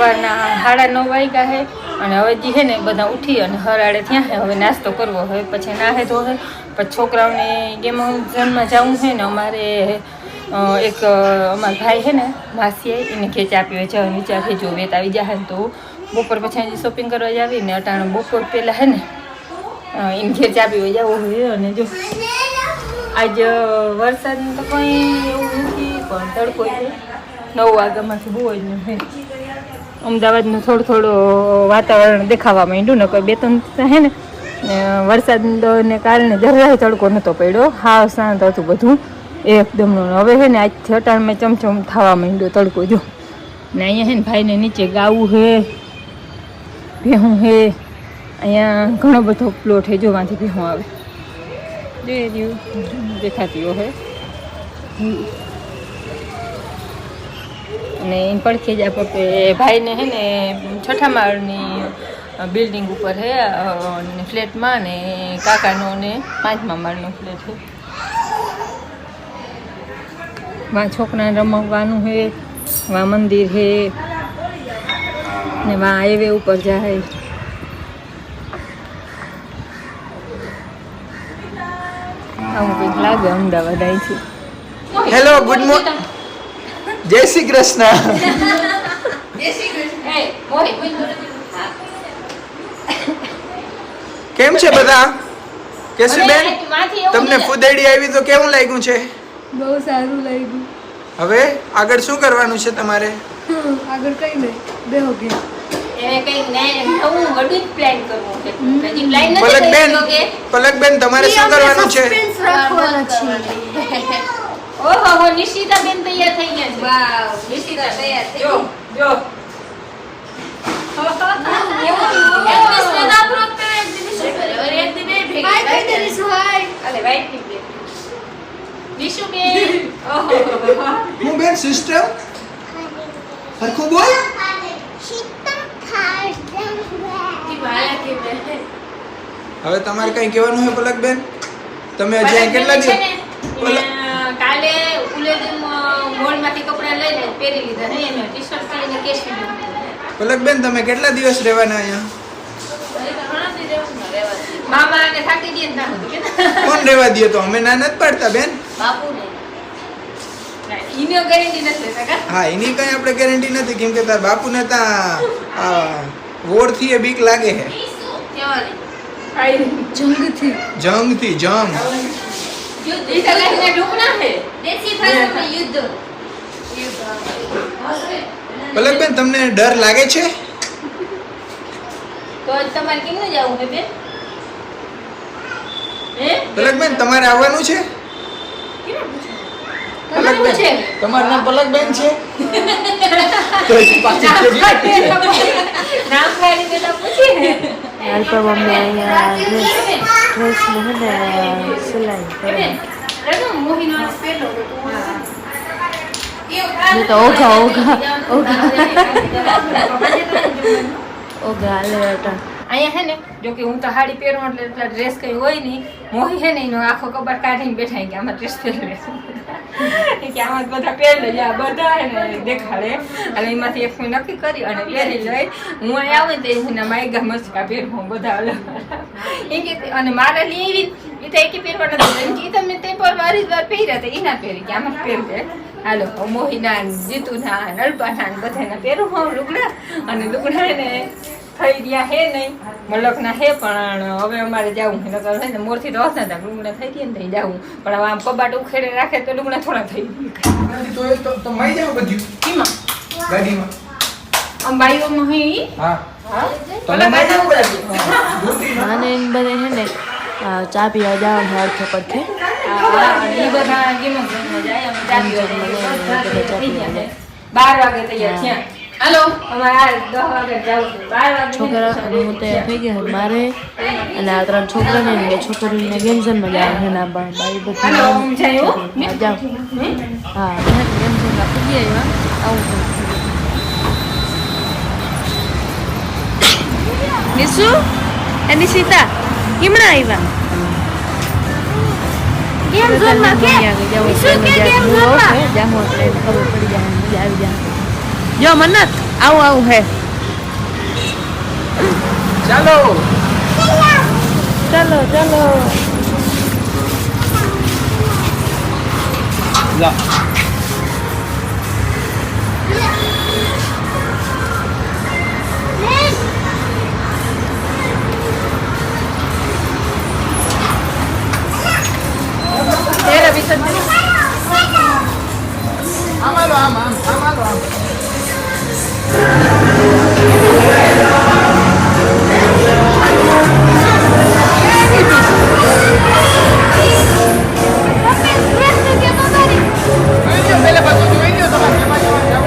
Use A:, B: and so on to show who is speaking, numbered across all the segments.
A: સવારના 9:30 વાગ્યા છે અને હવે જે છે ને બધા ઉઠી અને હરાડે ત્યાં છે. હવે નાસ્તો કરવો હવે પછી નાહે ધોહે પછી છોકરાઓને ગેમ ઝોનમાં જવું છે ને અમારે એક અમારા ભાઈ છે ને માસીએ એને ખેંચ આપી હોય છે. વિચાર છે જો વેત આવી જાય તો બપોર પછી હજી શોપિંગ કરવા જ આવીને અટાણે બપોર પહેલાં છે ને એને ખેંચ આપી હોય જવું હોય. અને જો આજ વરસાદનું તો કંઈ એવું નથી પણ તડકો છે 9 વાગ્યામાંથી બહુ જ છે. અમદાવાદનું થોડું વાતાવરણ દેખાવા માંડ્યું ને કોઈ 2-3 છે ને વરસાદને કારણે જરાય તડકો નહોતો પડ્યો. હાવ શાંત હતું બધું એકદમ. હવે છે ને આજથી અટાણમાં ચમચમ થવા માંડ્યો તડકો જો. ને અહીંયા છે ને ભાઈને નીચે ગાવું છે ભેહું છે. અહીંયા ઘણો બધો પ્લોટ છે જોવાથી ભેહું આવે જોઈ રહ્યું દેખાતી હોય. અને એને પડખે જ આપણે ભાઈને છે ને 6ઠા માળની બિલ્ડિંગ ઉપર છે અને ફ્લેટમાં ને કાકાનો ને 5મા માળનો ફ્લેટ છે. વાં છોકરાને રમવાનું છે, વાં મંદિર છે ને વાં હાઈવે ઉપર જાય. આવું કંઈક લાગે અમદાવાદ અહીંથી.
B: હેલો ગુડ મોર્નિંગ, જય શ્રી કૃષ્ણ. કેમ છે બધા? કેશુબેન તમને ફુદેડી આવી તો કેવું લાગ્યું છે?
C: બહુ સારું લાગ્યું.
B: હવે આગળ શું કરવાનું છે તમારે?
C: આગળ કઈ નહીં, બેહો ગયા.
B: પલકબેન તમારે શું કરવાનું છે?
A: ઓહો નિશિતાબેન તૈયાર થઈ ગયા છે. વાવ નિશિતા તૈયાર થઈ. જો જો
B: હું બેન સિસ્ટર હરખું બોલ. હવે તમારે કઈ કહેવાનું છે પલકબેન? તમે હજી કેટલા દિવસ
A: કાલે ઉલેદન મોલમાંથી કપડા લઈને પહેરી લીધા ને એને ટી-શર્ટ કરીને કેશી
B: પલકબેન તમે કેટલા દિવસ રહેવાના અહીંયા?
A: મામા ને થાકી દે ના હતું કે
B: કોણ રહેવા દે? તો અમે ના નથી પાડતા બેન.
A: બાપુ ને ઈનો ગેરંટી નથી કાકા.
B: હા એની કઈ આપણે ગેરંટી નથી કેમ કે તાર બાપુને તા વોરથી એ બીક લાગે છે.
C: જંગથી
B: જંગ
A: યુદ્ધ ઇટાલીના ડુકના છે દેશી ભાષામાં યુદ્ધ.
B: પલકબેન તમને ડર લાગે છે?
A: તો તમારે કેમ ન જાવું હે બેન? હે
B: પલકબેન તમારે આવવાનું છે? પલકબેન તમારું નામ પલકબેન છે? તો પાછી
A: નામ ગાડી દેતા પૂછી ને
C: અલ્પા મમ્મી અહીંયા ડ્રેસ નું હે ને સિલાઈ કરે.
A: મોહિનો પેલો
C: તો ઓગા લેટા
A: અહીંયા હે ને જો કે હું તો હાડી પહેરું એટલે એટલા ડ્રેસ કઈ હોય નહીં. મોહી હે ને એનો આખો કબાટ કાઢીને બેઠા કે આમાં ડ્રેસ પહેરે કે આમાં બધા પહેરે લે બધા હે ને દેખાડે અને એમાંથી એક મેં નક્કી કરી અને પહેરી લઈ. હું અહીંયા આવું ને તો એના માયગા મસ્કા પહેરું બધા અલગ એ કે અને મારે લેવી એ તો એકે પહેરવા નથી એ તમે તે પર વારી વાર પહેર્યા તો એના પહેરી કે આમાં પહેરવે. હાલો મોહીના જીતુના નલપાના બધાના પહેરું હું લુગડા અને લુગડા ને થઈ ગયા હે નહીં મલકના હે પણ હવે અમારે જવું છે નકર છે ને મોરથી તો હશે ને લુગડા થઈ ગયા ને થઈ જવું પણ હવે આમ કબાટ ઉખેડે રાખે તો લુગડા થોડા થઈ ગયા.
B: તો મઈ જાવ બધું
A: કીમાં
B: ગાડીમાં
A: આમ બાઈઓમાં હે
B: હા
A: હા
B: તમે મઈ જાવ
C: અને એમ બધે હે ને ચા પીવા જવાનું હરખે પડખે.
A: હા અને એ બધા ગેમમાં જાય અમે ચા પીવા થઈ ગયા છે 12 વાગે તૈયાર થયા. હાલો અમારે 10 વાગે જવું છે 12 વાગે
C: છોકરા અને હું તૈયાર થઈ ગયા મારે અને આ 3 છોકરાને ને 2 છોકરીઓને ગેમઝોનમાં જવાનું છે. ના બાઈ બધી
A: હાલો સમજાયો
C: જાઓ. હા ગેમઝોનમાં પૂજી આવ્યા આવું. નિશુ એની સીતા કેમણા આવ્યા? ગેમ ઝોનમાં કે નિશુ કે ગેમ ઝોનમાં જામો એટલે ખબર પડી જાય મજા આવી જાય. જો મન્નત આવું હે
B: ચાલો
C: ચલો
B: લા
A: તેરા વિસર્જન
B: આમાલો આમાલો પેલા પાછું જોઈ લ્યો તમારે કેમાં જવાનું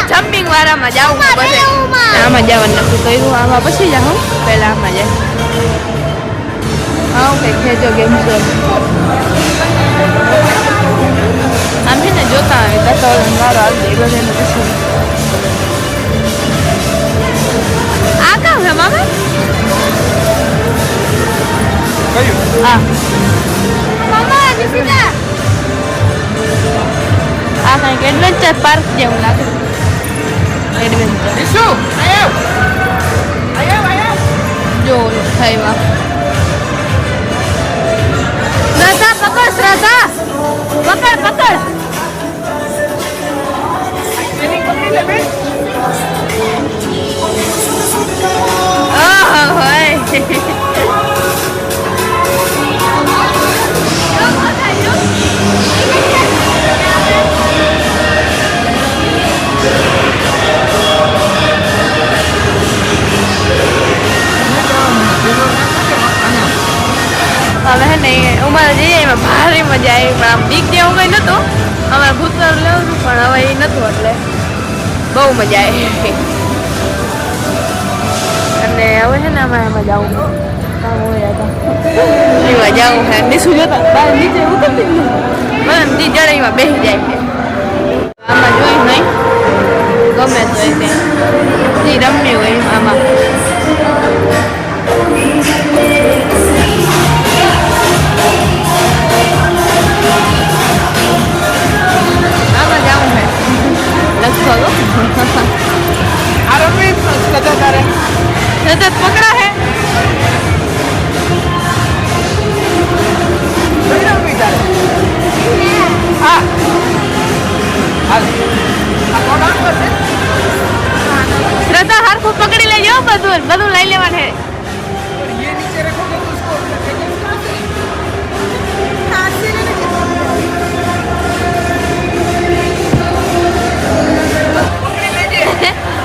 C: જમ્પિંગ વાળામાં જાવું બધે આમાં જવાનું નક્કી કર્યું આમાં પછી જાઉં પહેલા આમાં જાય હા ઓકે ખેજો ગેમ ઝોન આમ છે ને જોતા આવે કતોલન વાળો આવી જાય બધાને પછી આ કામ છે મામા
B: કયું
C: હા મામા દીસીતા આ કંઈક એડવેન્ચર પાર્ક જેવું લાગે એડવેન્ચર
B: વિશુ આયો
C: જો થઈવા શ્રદ્ધા પકડ શ્રદ્ધા પકડ
B: એની પકડી લે બેન
C: ઓહો હોય હવે હે ને અમારે જઈએ એમાં ભારે મજા આવી પણ આમ બીક જેવું કંઈ નહોતું અમારે ભૂતકાળ લેવું હતું પણ હવે એ નહોતું એટલે બહુ મજા આવી અને હવે છે ને અમારે એમાં જવું કામ હોય એમાં જવું હે નીચું જોતા બહાર નીચે ઉતરતી બધા તી જડે એમાં બેસી જાય છે આમાં જોઈ નહીં ગમે તો એ તી રમવી હોય આમાં सतत पकड़ा है श्रद्धा हर को पकड़ी ले जाओ बदू लई लेवा है
B: ये नीचे रखोगे तो उसको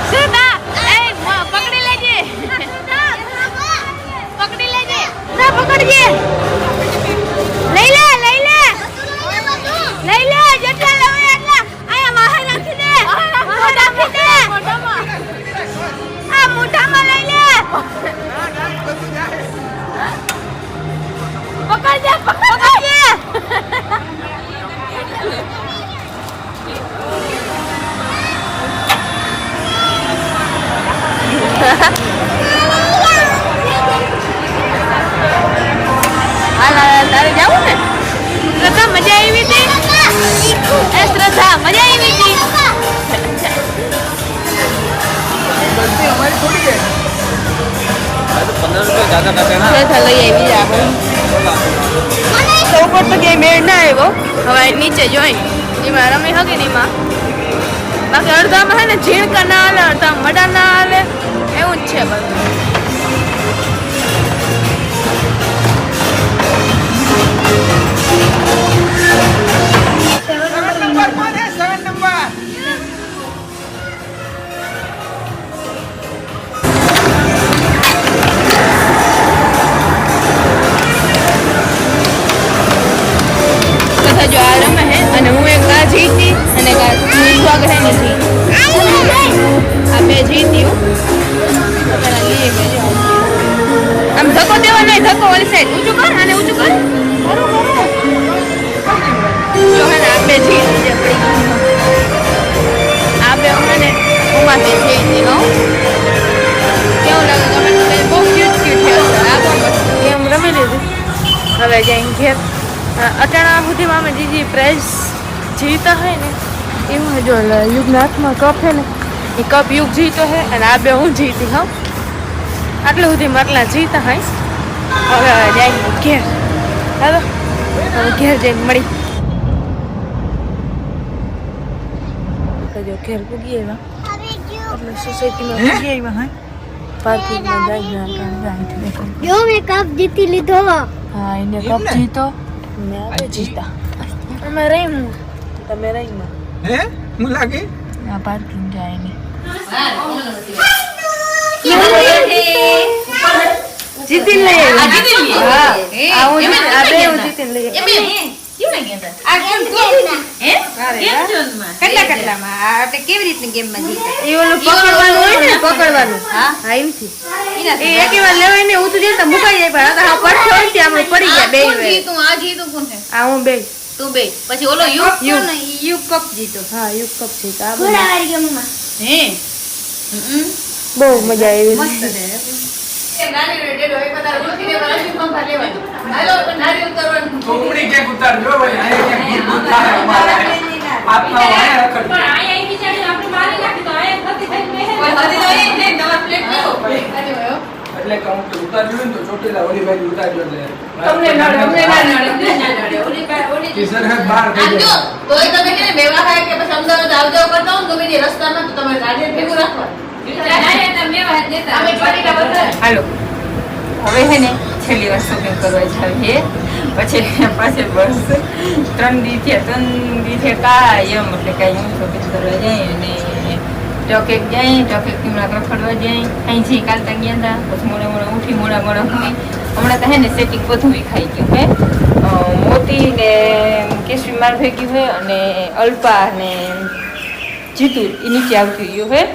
C: श्रद्धा पकड़ी लेजे पकड़ी लेजे ना पकड़िए લઈ લે જેટલા લવે એટલા આયા વાહે રાખી દે રાખી દે આ મોઢામાં લઈ લે પકડ દે તારે જાવું ને શ્રદ્ધા મજા આવી હતી એ શ્રદ્ધા મજા આવી હતી
B: गलती हमारी थोड़ी है
C: શ્રદ્ધા લઈ આવી જ આપણે તો ઉપર તો ક્યાંય મેળ ના આવ્યો હવે નીચે જોઈ એમાં રમી હકી ને એમાં બાકી અડધામાં હે ને ઝીણકા ના હાલે અડધા મડા ના હાલે એવું જ છે બધું જો આ રમે હે અને હું એક આ જીતી જાય ઘેર અટાણા સુધીમાં અમે જે પ્રાઇઝ જીતા હોય ને એમાં જો યુગના હાથમાં કપ છે ને એ કપ યુગ જીતો છે અને આ બે હું જીતી હા આટલું સુધી માટલા જીતા હોય હવે જાય ઘેર હાલો હવે ઘેર જઈને મળી જો ઘેર પૂગી આવ્યા એટલે સોસાયટીમાં પૂગી આવ્યા હા પાર્કિંગમાં જાય
D: જો મેં કપ જીતી લીધો
C: હા એને કપ જીતો મેં આજે જીતા અમે રહીમું તમે રહીમાં
B: હે હું લાગે
C: આ પાર્કિંગ જાય ને જીતી લઈએ હા આ હું આ બે હું જીતી લઈએ
D: કેવી રીતની ગેમમાં જીતા
C: એ ઓલું પકડવાનું હોય ને પકડવાનું હા એમથી એ એક વાર લેવાય ને ઉતરી જાય તો મુકાઈ જાય પણ આ પડશે હોય ને આમ પડી ગયા બે
D: જીતું આ જીતું કોણ છે
C: આ હું બે
D: તું બે પછી ઓલો યુગ કપ જીતો
C: હા યુગ કપ છે તો આ
D: ઘોડાવાળી ગેમમાં
C: હે બહુ મજા આવી
D: મસ્ત છે નાની રેડો એક બધા રોટીને વાળી પંખા લેવાનું હાલો તો નારી ઉતરવાનું
B: કોમડી કે ઉતારજો ભાઈ આ કે ગીત ઉતારે અમારા આત્મા વાય રખડ
A: પણ આયા ઈ બિચારી આપણે મારી નાખી તો આયા નથી થઈ મેં
D: કોઈ હતી તો એ ને નવા પ્લેટ લેવો અરે વાયો
B: એટલે કહું કે ઉતારજો ને તો ચોટીલા ઓલી ભાઈ ઉતારજો એટલે
A: તમને નડે અમને ના નડે
D: ઓલી
B: કે સરહદ બહાર થઈ
D: આજો
B: જાય
D: તોય તમે કે બેવા ખાય કે પછી અમદાવાદ આવજાવ કરતા હો તો બીજી રસ્તામાં તો તમારે ગાડી ભેગું રાખવાનું
A: હાલો હવે હે ને છેલ્લી વાર શોપિંગ કરવા જાવીએ પછી પાછળ બસ 3 દી થયા કાયમ એટલે કાયમ શોપિંગ કરવા જાય અને ટોકેક હમણાં રખડવા જાય અહીંથી કાલતા ગયા હતા પછી મોડા ઉઠી મોડા હોય હમણાં તો હે ને સેટિંગ બધું ખાઈ ગયું હે મોતી ને કેસરી માર ભેગી હોય અને અલ્પા ને જીતુ એ નીચે આવતી ગયું હે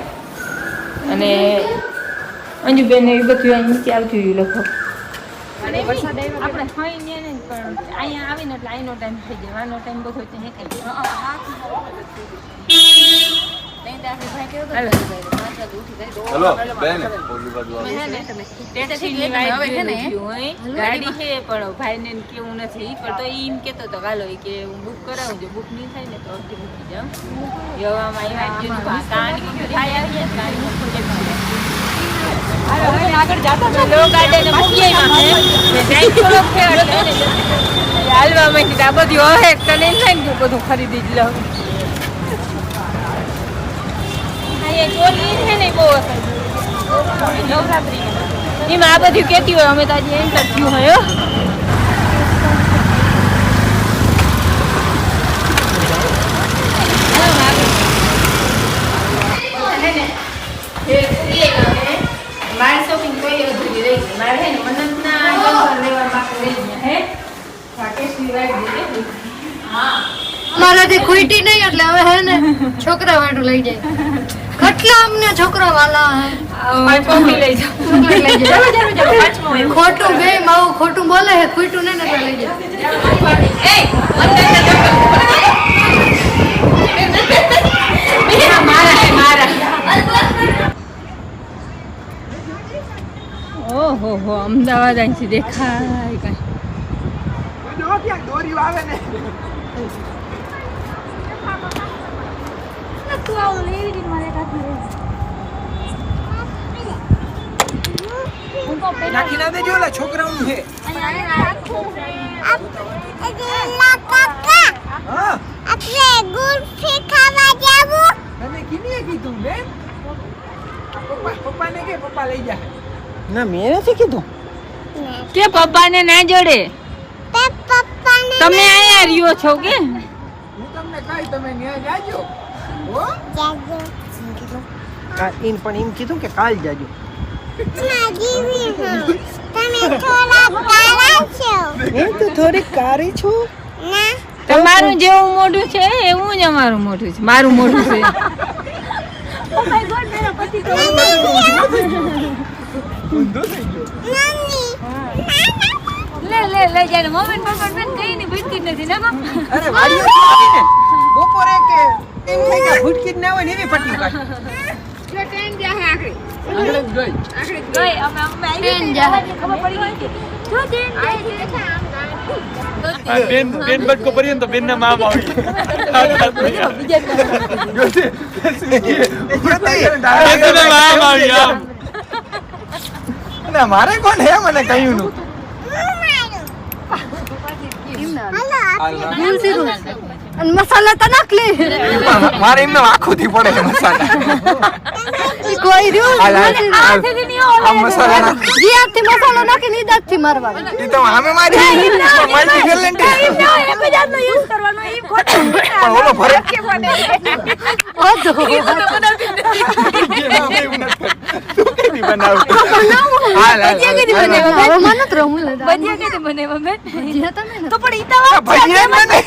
A: અને અંજુબેન એ બધું અહીં નીચે આવતી રહ્યું લગભગ અને વરસાદ આવ્યો આપણે હોય ને પણ અહીંયા આવીને એટલે અહીંનો ટાઈમ થઈ જાય આનો ટાઈમ બધો ત્યાં હેકાઈ
E: હેલો બેન ઓલી બાજુ
A: ગાડી છે પણ ભાઈને કેવું નથી પણ તો એમ કેતો હતો કાલો કે હું બુક કરાવું જો બુક નહીં થાય ને તો અડધી મૂકી જાઉં એવામાં આગળ જતા લો ગાર્ડન મૂકી હાલવા માંડી આ બધું હવે તને થાય ને બધું ખરીદી જ લઉં ચોરી છે ને બહુ નવરાત્રી એમાં આ બધું કેતી હોય અમે તો આજે એન્ટર થયું હોય મારે શોપિંગ કોઈ અધૂરી રહી ગઈ મારે હે ને મન્નતના લેવા માટે રહી ગયા હે કેસરી વાઈટ દીધી હા
D: મારાથી ખૂટી નહીં એટલે હવે હે ને છોકરા વાળું લઈ જાય કેટલા અમને છોકરા વાલા હે
A: કોફી લઈ જાઓ
D: ખોટું બે માવું ખોટું બોલે હે ખૂટું નહીં ને લઈ જાય
A: મારા ઓહો હો અમદાવાદ અહીંથી દેખાય કઈ
B: જો ક્યાં દોરી આવે ને નાખી ના દેજો ઓલા છોકરાઓનું છે હા
D: આપણે ગુલ્ફી ખાવા જાવું
B: તને કીને કીધું બેન પપ્પાને કે પપ્પા લઈ જા ના મેં નથી કીધું
A: કે પપ્પાને ના જોડે તમે અહીંયા રહ્યો છો કે
B: હું તમને કહી તમે ન્યા જાજો હો
F: ઇન પણ એમ કીધું કે કાલ જાજો એ તો થોડી કારી છું
A: તમારું જેવું મોઢું છે એવું જ અમારું મોઢું છે મારું મોઢું છે
B: ઊંધો થઈ ગયો
A: લે જાય મમ્મી પપ્પા બેન કઈ ની ભૂટકી નથી ના
F: અરે વાડીઓ આવી ને બપોરે કે એમ થઈ ગયા ફૂટકી જ ના હોય ને એવી પટ્ટી કાઢ
A: જો ટ્રેન જાય આખરી
B: આગળ જ ગઈ
A: ગઈ અમે આવી ખબર પડી ગઈ જો ટ્રેન જાય
E: બેન બેન બટકો ભરીએ ને તો બેન ના મામ આવી મામ આવી આમ
B: ના મારે કોણ હે મને કહ્યું નું
D: અને મસાલા તો નાખલી
B: મારે એમને આખો થી પડે છે મસાલા
D: કોઈ રહ્યું
B: આ મસાલા નાખ
D: જે આથી મસાલો નાખી ને દાંતથી મારવા
B: એ તો આમે મારી મલ્ટી ટેલેન્ટ પણ ઓલો ફરક કે બને તું કેવી બનાવ હાલ હાલ
C: ભજીયા કેતે બને મમ્મી ભજીયા તમે તો પણ ઈતા
B: ભજીયા બને